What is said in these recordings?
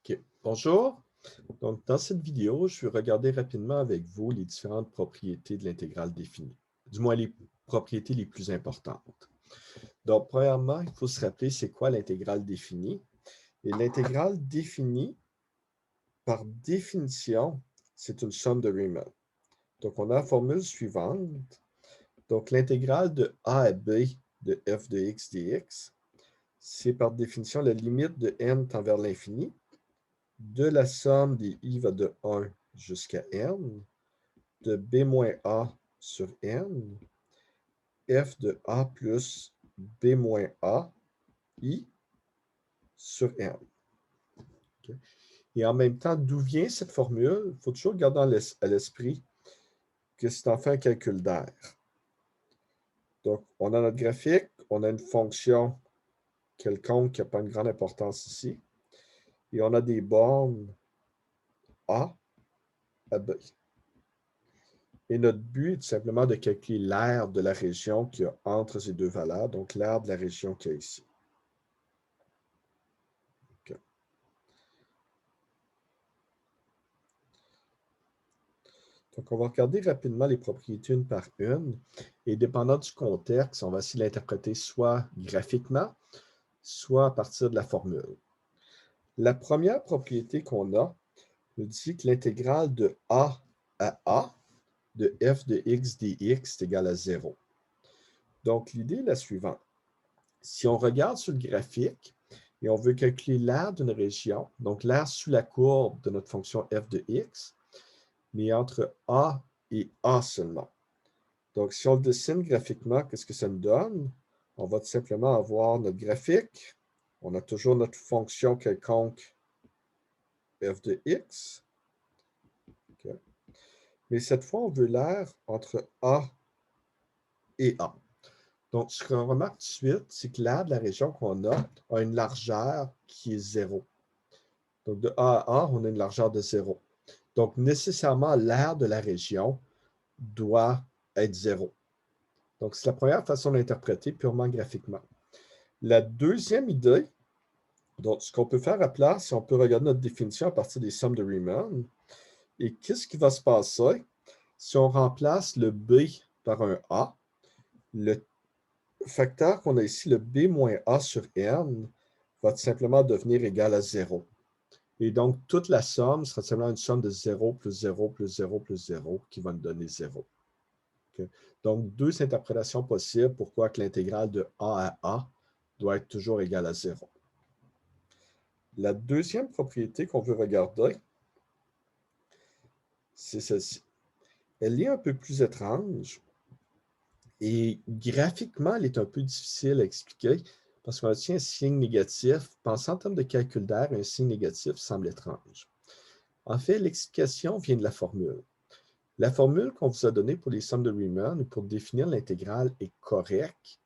OK. Bonjour. Donc, dans cette vidéo, je vais regarder rapidement avec vous les différentes propriétés de l'intégrale définie, du moins les propriétés les plus importantes. Donc, premièrement, il faut se rappeler c'est quoi l'intégrale définie. Et l'intégrale définie, par définition, c'est une somme de Riemann. Donc, on a la formule suivante. Donc, l'intégrale de a à b de f de x dx, c'est par définition la limite de n tend vers l'infini de la somme des i va de 1 jusqu'à n, de b moins a sur n, f de a plus b moins a, i sur n. Okay. Et en même temps, d'où vient cette formule? Il faut toujours garder à l'esprit que c'est en fait un calcul d'air. Donc, on a notre graphique, on a une fonction quelconque qui n'a pas une grande importance ici, et on a des bornes a à b. Et notre but est tout simplement de calculer l'aire de la région qu'il y a entre ces deux valeurs, donc l'aire de la région qu'il y a ici. Okay. Donc, on va regarder rapidement les propriétés une par une. Et dépendant du contexte, on va essayer de l'interpréter soit graphiquement, soit à partir de la formule. La première propriété qu'on a nous dit que l'intégrale de a à a de f de x dx est égale à 0. Donc, l'idée est la suivante. Si on regarde sur le graphique et on veut calculer l'aire d'une région, donc l'aire sous la courbe de notre fonction f de x, mais entre a et a seulement. Donc, si on le dessine graphiquement, qu'est-ce que ça nous donne? On va tout simplement avoir notre graphique. On a toujours notre fonction quelconque f de x. Okay. Mais cette fois, on veut l'aire entre a et a. Donc, ce qu'on remarque tout de suite, c'est que l'aire de la région qu'on a une largeur qui est 0. Donc, de A à A, on a une largeur de 0. Donc, nécessairement, l'aire de la région doit être 0. Donc, c'est la première façon d'interpréter purement graphiquement. La deuxième idée, donc ce qu'on peut faire à place, c'est on peut regarder notre définition à partir des sommes de Riemann. Et qu'est-ce qui va se passer si on remplace le B par un A? Le facteur qu'on a ici, le B moins A sur n, va tout simplement devenir égal à 0. Et donc, toute la somme sera simplement une somme de 0 plus 0 plus 0 plus 0 qui va nous donner 0. Okay. Donc, deux interprétations possibles pourquoi l'intégrale de a à a doit être toujours égale à 0. La deuxième propriété qu'on veut regarder, c'est celle-ci. Elle est un peu plus étrange et graphiquement, elle est un peu difficile à expliquer parce qu'on a un signe négatif. Pensant en termes de calcul d'air, un signe négatif semble étrange. En fait, l'explication vient de la formule. La formule qu'on vous a donnée pour les sommes de Riemann pour définir l'intégrale est correcte,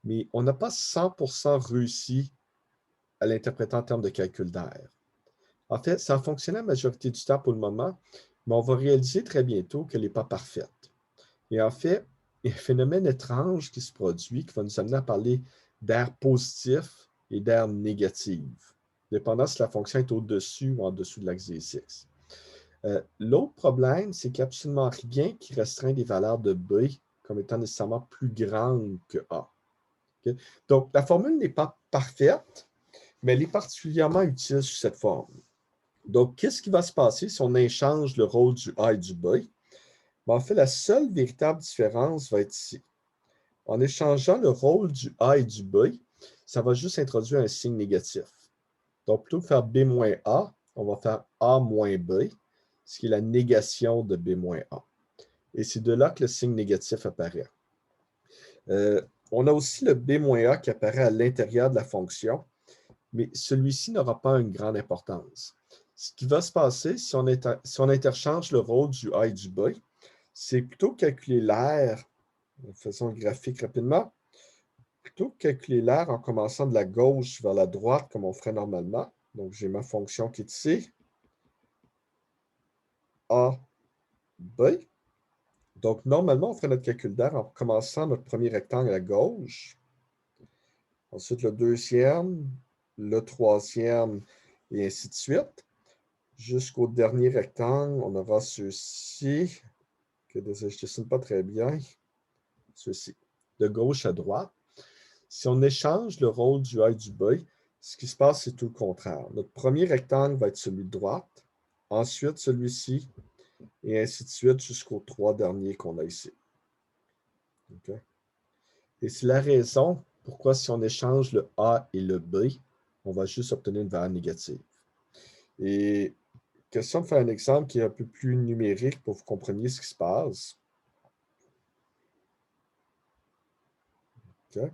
mais on n'a pas 100% réussi à l'interpréter en termes de calcul d'air. En fait, ça a fonctionné la majorité du temps pour le moment, mais on va réaliser très bientôt qu'elle n'est pas parfaite. Et en fait, il y a un phénomène étrange qui se produit qui va nous amener à parler d'air positif et d'air négatif, dépendant si la fonction est au-dessus ou en dessous de l'axe des X. L'autre problème, c'est qu'il n'y a absolument rien qui restreint les valeurs de B comme étant nécessairement plus grandes que A. Okay? Donc, la formule n'est pas parfaite, mais elle est particulièrement utile sous cette forme. Donc, qu'est-ce qui va se passer si on échange le rôle du A et du B? En fait, la seule véritable différence va être ici. En échangeant le rôle du A et du B, ça va juste introduire un signe négatif. Donc, plutôt que de faire B moins A, on va faire A moins B, ce qui est la négation de B moins A. Et c'est de là que le signe négatif apparaît. On a aussi le B moins A qui apparaît à l'intérieur de la fonction, mais celui-ci n'aura pas une grande importance. Ce qui va se passer si on interchange le rôle du A et du B, c'est plutôt calculer l'aire, faisons le graphique rapidement, plutôt que calculer l'aire en commençant de la gauche vers la droite comme on ferait normalement. Donc, j'ai ma fonction qui est ici, A, B. Donc, normalement, on ferait notre calcul d'air en commençant notre premier rectangle à gauche. Ensuite, le deuxième, le troisième et ainsi de suite. Jusqu'au dernier rectangle, on aura ceux-ci, que je ne dessine pas très bien, ceux-ci, de gauche à droite. Si on échange le rôle du A et du B, ce qui se passe, c'est tout le contraire. Notre premier rectangle va être celui de droite, ensuite celui-ci, et ainsi de suite jusqu'aux 3 derniers qu'on a ici. Okay? Et c'est la raison pourquoi si on échange le A et le B, on va juste obtenir une valeur négative. Et question de faire un exemple qui est un peu plus numérique pour que vous compreniez ce qui se passe. Okay?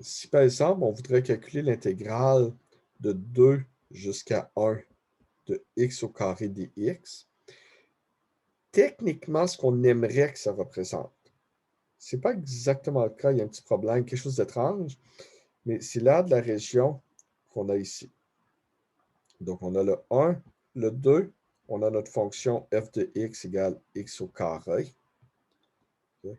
Si par exemple, on voudrait calculer l'intégrale de 2 jusqu'à 1 de x au carré dx, techniquement, ce qu'on aimerait que ça représente, ce n'est pas exactement le cas, il y a un petit problème, quelque chose d'étrange, mais c'est l'aire de la région qu'on a ici. Donc, on a le 1, le 2, on a notre fonction f de x égale x au carré. Okay.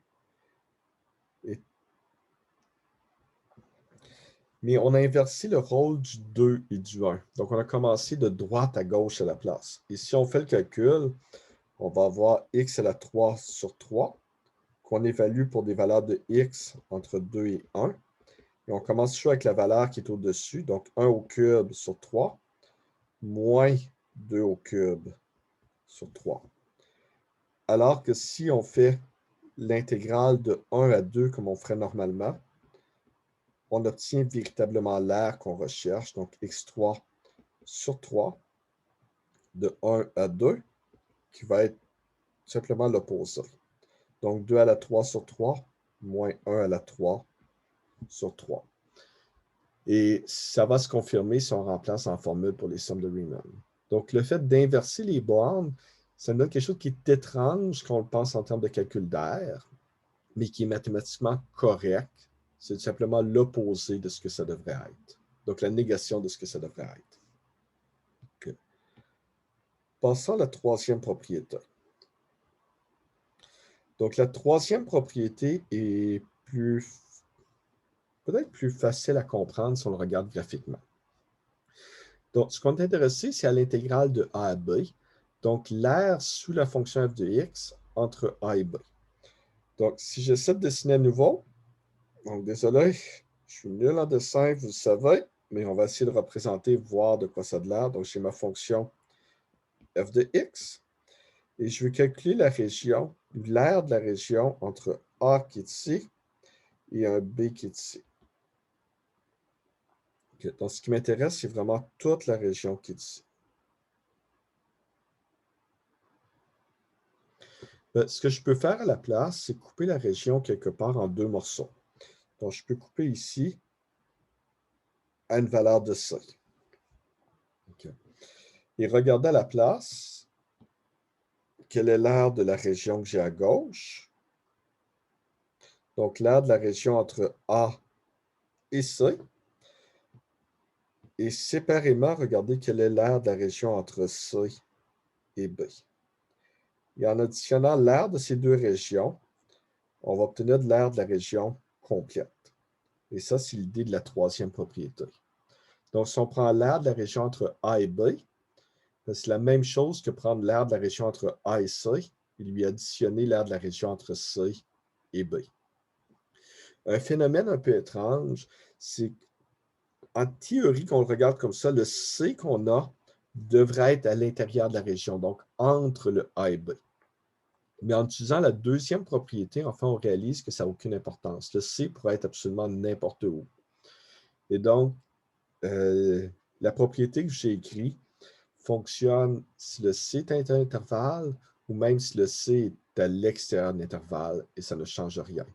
Mais on a inversé le rôle du 2 et du 1. Donc, on a commencé de droite à gauche à la place. Et si on fait le calcul, on va avoir x à la 3 sur 3, qu'on évalue pour des valeurs de x entre 2 et 1. Et on commence toujours avec la valeur qui est au-dessus, donc 1 au cube sur 3, moins 2 au cube sur 3. Alors que si on fait l'intégrale de 1 à 2 comme on ferait normalement, on obtient véritablement l'aire qu'on recherche, donc x3 sur 3 de 1 à 2, qui va être simplement l'opposé. Donc 2 à la 3 sur 3, moins 1 à la 3 sur 3. Et ça va se confirmer si on remplace en formule pour les sommes de Riemann. Donc le fait d'inverser les bornes, ça donne quelque chose qui est étrange quand on le pense en termes de calcul d'air, mais qui est mathématiquement correct. C'est tout simplement l'opposé de ce que ça devrait être. Donc la négation de ce que ça devrait être. Okay. Passons à la troisième propriété. Donc la troisième propriété est peut-être plus facile à comprendre si on le regarde graphiquement. Donc, ce qu'on est intéressé, c'est à l'intégrale de a à b, donc l'aire sous la fonction f de x entre a et b. Donc, si j'essaie de dessiner à nouveau, donc désolé, je suis nul en dessin, vous le savez, mais on va essayer de représenter, voir de quoi ça a de l'air. Donc, j'ai ma fonction f de x, et je vais calculer la région, l'aire de la région entre a qui est ici et un b qui est ici. Okay. Donc, ce qui m'intéresse, c'est vraiment toute la région qui est ici. Ce que je peux faire à la place, c'est couper la région quelque part en 2 morceaux. Donc, je peux couper ici à une valeur de C. Okay. Et regardez à la place, quelle est l'aire de la région que j'ai à gauche. Donc, l'aire de la région entre A et C. Et séparément, regardez quelle est l'aire de la région entre C et B. Et en additionnant l'aire de ces deux régions, on va obtenir de l'aire de la région complète. Et ça, c'est l'idée de la troisième propriété. Donc, si on prend l'aire de la région entre A et B, c'est la même chose que prendre l'aire de la région entre A et C et lui additionner l'aire de la région entre C et B. Un phénomène un peu étrange, c'est en théorie, qu'on le regarde comme ça, le C qu'on a devrait être à l'intérieur de la région, donc entre le A et B. Mais en utilisant la deuxième propriété, enfin, on réalise que ça n'a aucune importance. Le C pourrait être absolument n'importe où. Et donc, la propriété que j'ai écrite fonctionne si le C est à un intervalle ou même si le C est à l'extérieur de l'intervalle et ça ne change rien.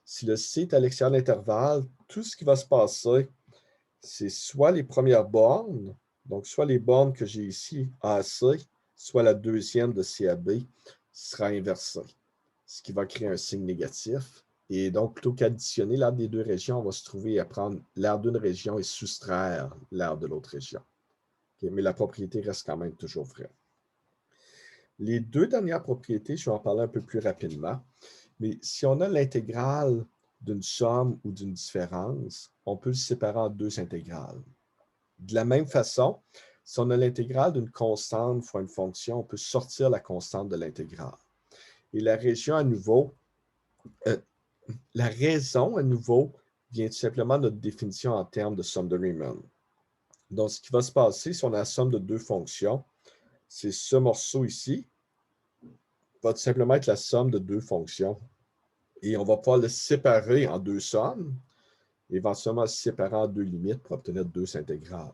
Si le C est à l'extérieur de l'intervalle, tout ce qui va se passer, c'est soit les premières bornes, donc soit les bornes que j'ai ici, A à C, soit la deuxième de C à B, sera inversée, ce qui va créer un signe négatif. Et donc, plutôt qu'additionner l'aire des deux régions, on va se trouver à prendre l'aire d'une région et soustraire l'aire de l'autre région. Okay, mais la propriété reste quand même toujours vraie. Les deux dernières propriétés, je vais en parler un peu plus rapidement. Mais si on a l'intégrale d'une somme ou d'une différence, on peut le séparer en deux intégrales. De la même façon, si on a l'intégrale d'une constante fois une fonction, on peut sortir la constante de l'intégrale. Et la raison, à nouveau, vient tout simplement de notre définition en termes de somme de Riemann. Donc, ce qui va se passer si on a la somme de deux fonctions, c'est ce morceau ici, va tout simplement être la somme de deux fonctions. Et on va pouvoir le séparer en deux sommes, éventuellement le séparer en deux limites pour obtenir deux intégrales.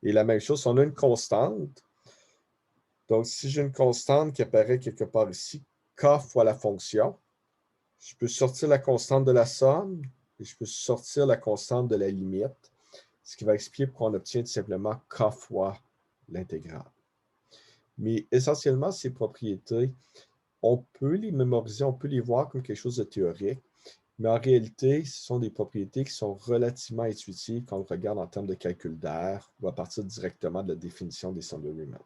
Et la même chose, si on a une constante, donc si j'ai une constante qui apparaît quelque part ici, k fois la fonction, je peux sortir la constante de la somme et je peux sortir la constante de la limite, ce qui va expliquer pourquoi on obtient tout simplement k fois l'intégrale. Mais essentiellement, ces propriétés, on peut les mémoriser, on peut les voir comme quelque chose de théorique, mais en réalité, ce sont des propriétés qui sont relativement intuitives quand on regarde en termes de calcul d'air ou à partir directement de la définition des sommes de Riemann.